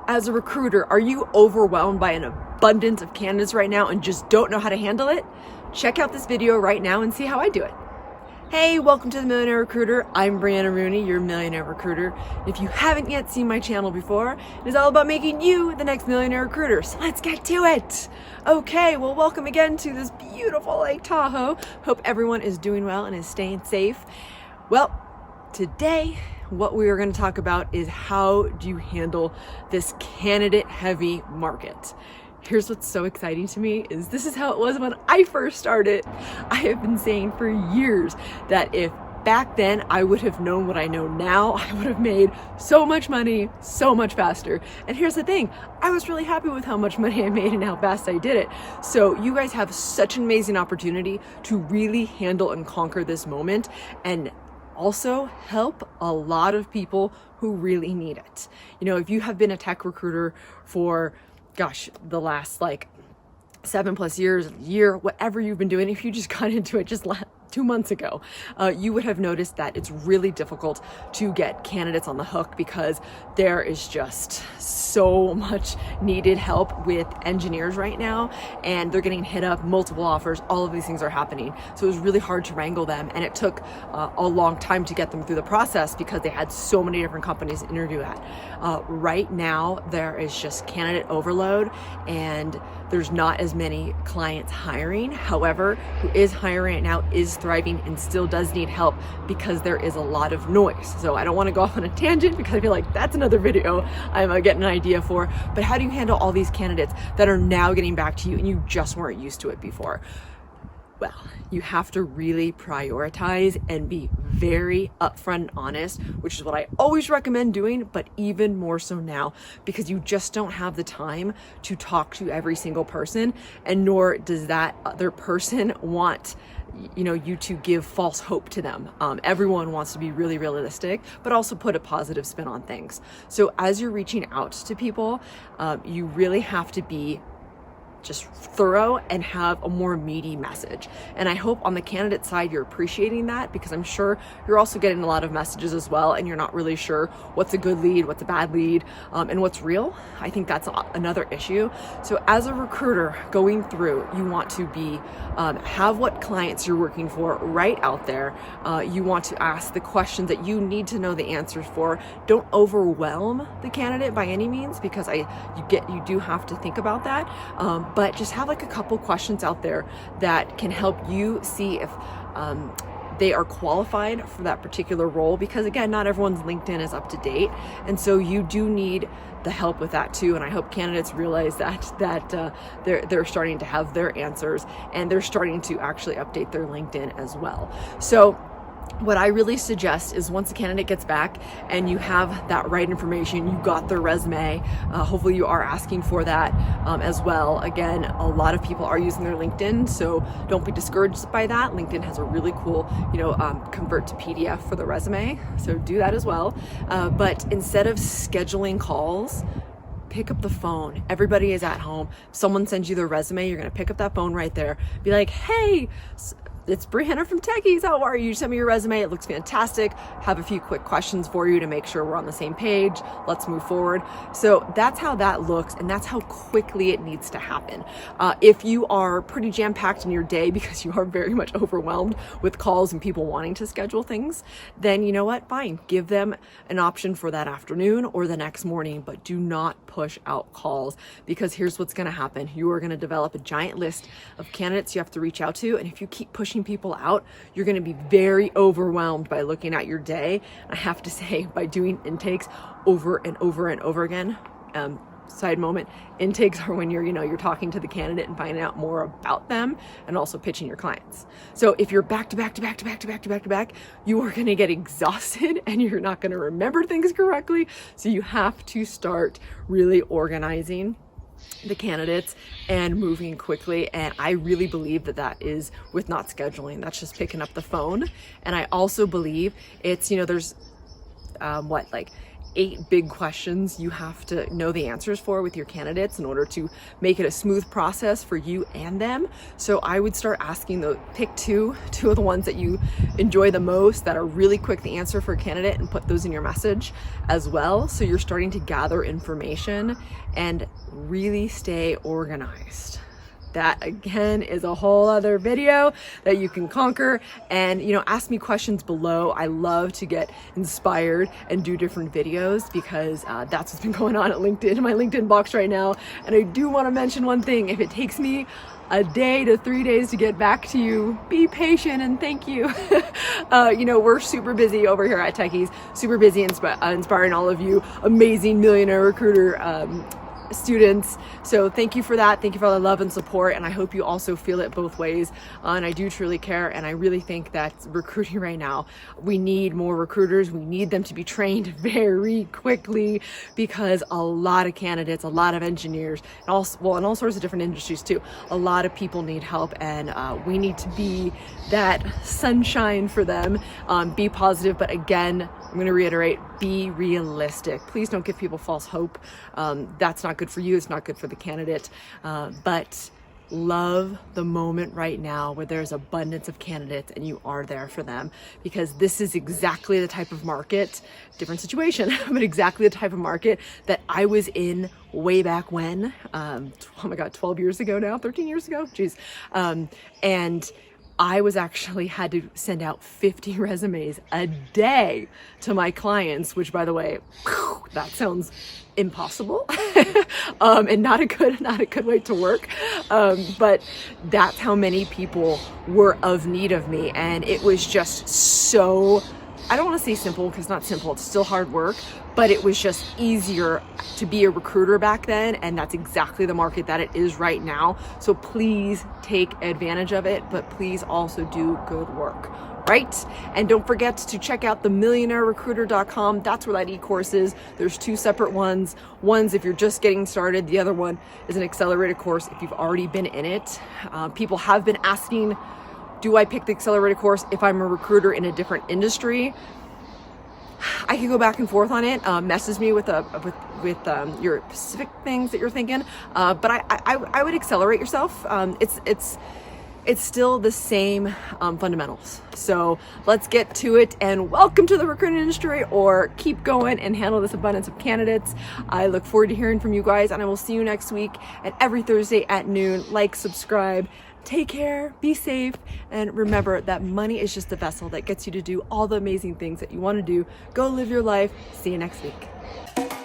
As a recruiter, are you overwhelmed by an abundance of candidates right now and just don't know how to handle it? Check out this video right now and see how I do it. Hey, welcome to the Millionaire Recruiter. I'm Brianna Rooney, your Millionaire Recruiter. If you haven't yet seen my channel before, it is all about making you the next Millionaire Recruiter. So let's get to it. Okay, well, welcome again to this beautiful Lake Tahoe. Hope everyone is doing well and is staying safe. Well, today, what we are going to talk about is how do you handle this candidate-heavy market. Here's what's so exciting to me is this is how it was when I first started. I have been saying for years that if back then I would have known what I know now, I would have made so much money so much faster. And here's the thing, I was really happy with how much money I made and how fast I did it. So you guys have such an amazing opportunity to really handle and conquer this moment and also help a lot of people who really need it. You know, if you have been a tech recruiter for, gosh, the last like 7+ years, year, whatever you've been doing, if you just got into it just 2 months ago, you would have noticed that it's really difficult to get candidates on the hook because there is just so much needed help with engineers right now, and they're getting hit up, multiple offers, all of these things are happening. So it was really hard to wrangle them, and it took a long time to get them through the process because they had so many different companies to interview at. Right now, there is just candidate overload, and there's not as many clients hiring. However, who is hiring right now is thriving and still does need help because there is a lot of noise. So I don't want to go off on a tangent because I feel like that's another video I'm getting an idea for. But how do you handle all these candidates that are now getting back to you and you just weren't used to it before? Well, you have to really prioritize and be very upfront and honest, which is what I always recommend doing, but even more so now because you just don't have the time to talk to every single person, and nor does that other person want you to give false hope to them. Everyone wants to be really realistic, but also put a positive spin on things. So as you're reaching out to people, you really have to be just thorough and have a more meaty message. And I hope on the candidate side you're appreciating that, because I'm sure you're also getting a lot of messages as well and you're not really sure what's a good lead, what's a bad lead, and what's real. I think that's another issue. So as a recruiter going through, you want to be have what clients you're working for right out there. You want to ask the questions that you need to know the answers for. Don't overwhelm the candidate by any means, because you do have to think about that. But just have like a couple questions out there that can help you see if they are qualified for that particular role, because again, not everyone's LinkedIn is up to date, and so you do need the help with that too. And I hope candidates realize that they're starting to have their answers and they're starting to actually update their LinkedIn as well. So what I really suggest is once a candidate gets back and you have that right information, you got their resume, hopefully you are asking for that as well. Again, a lot of people are using their LinkedIn, so don't be discouraged by that. LinkedIn has a really cool, convert to PDF for the resume, so do that as well. But instead of scheduling calls, pick up the phone. Everybody is at home. Someone sends you their resume, you're going to pick up that phone right there. Be like, hey, it's Brianna from Techies. How are you? Send me your resume. It looks fantastic. Have a few quick questions for you to make sure we're on the same page. Let's move forward. So that's how that looks, and that's how quickly it needs to happen. If you are pretty jam-packed in your day because you are very much overwhelmed with calls and people wanting to schedule things, then you know what? Fine. Give them an option for that afternoon or the next morning, but do not push out calls, because here's what's going to happen. You are going to develop a giant list of candidates you have to reach out to, and if you keep pushing people out, you're going to be very overwhelmed by looking at your day. I have to say, by doing intakes over and over and over again, side moment, intakes are when you're talking to the candidate and finding out more about them and also pitching your clients. So if you're back to back to back to back to back to back to back, you are going to get exhausted and you're not going to remember things correctly. So you have to start really organizing the candidates and moving quickly. And I really believe that is with not scheduling. That's just picking up the phone. And I also believe it's, there's 8 big questions you have to know the answers for with your candidates in order to make it a smooth process for you and them. So I would start asking those, pick two of the ones that you enjoy the most that are really quick to answer for a candidate, and put those in your message as well. So you're starting to gather information and really stay organized. That again is a whole other video that you can conquer. And ask me questions below. I love to get inspired and do different videos, because that's what's been going on at LinkedIn, in my LinkedIn box right now. And I do want to mention one thing: if it takes me a day to 3 days to get back to you, be patient and thank you. We're super busy over here at Techies, super busy inspiring all of you amazing Millionaire Recruiter students. So thank you for that. Thank you for all the love and support. And I hope you also feel it both ways. And I do truly care. And I really think that recruiting right now, we need more recruiters. We need them to be trained very quickly, because a lot of candidates, a lot of engineers, and in all sorts of different industries too, a lot of people need help. And we need to be that sunshine for them. Be positive. But again, I'm going to reiterate, be realistic. Please don't give people false hope. That's not good for you. It's not good for the candidate. But love the moment right now where there's abundance of candidates and you are there for them, because this is exactly the type of market, different situation, but exactly the type of market that I was in way back when. Oh my God, 12 years ago now, 13 years ago. Geez. And I was actually had to send out 50 resumes a day to my clients, which, by the way, that sounds impossible and not a good way to work. But that's how many people were of need of me. And it was just so, I don't want to say simple, because it's not simple, it's still hard work, but it was just easier to be a recruiter back then. And that's exactly the market that it is right now. So please take advantage of it, but please also do good work, right? And don't forget to check out the millionairerecruiter.com. That's where that e-course is. There's 2 separate ones. One's if you're just getting started. The other one is an accelerated course if you've already been in it. People have been asking, do I pick the accelerated course if I'm a recruiter in a different industry? I can go back and forth on it. Message me with your specific things that you're thinking. But I would accelerate yourself. It's still the same fundamentals. So let's get to it, and welcome to the recruiting industry, or keep going and handle this abundance of candidates. I look forward to hearing from you guys, and I will see you next week and every Thursday at noon. Like, subscribe. Take care, be safe, and remember that money is just a vessel that gets you to do all the amazing things that you want to do. Go live your life. See you next week.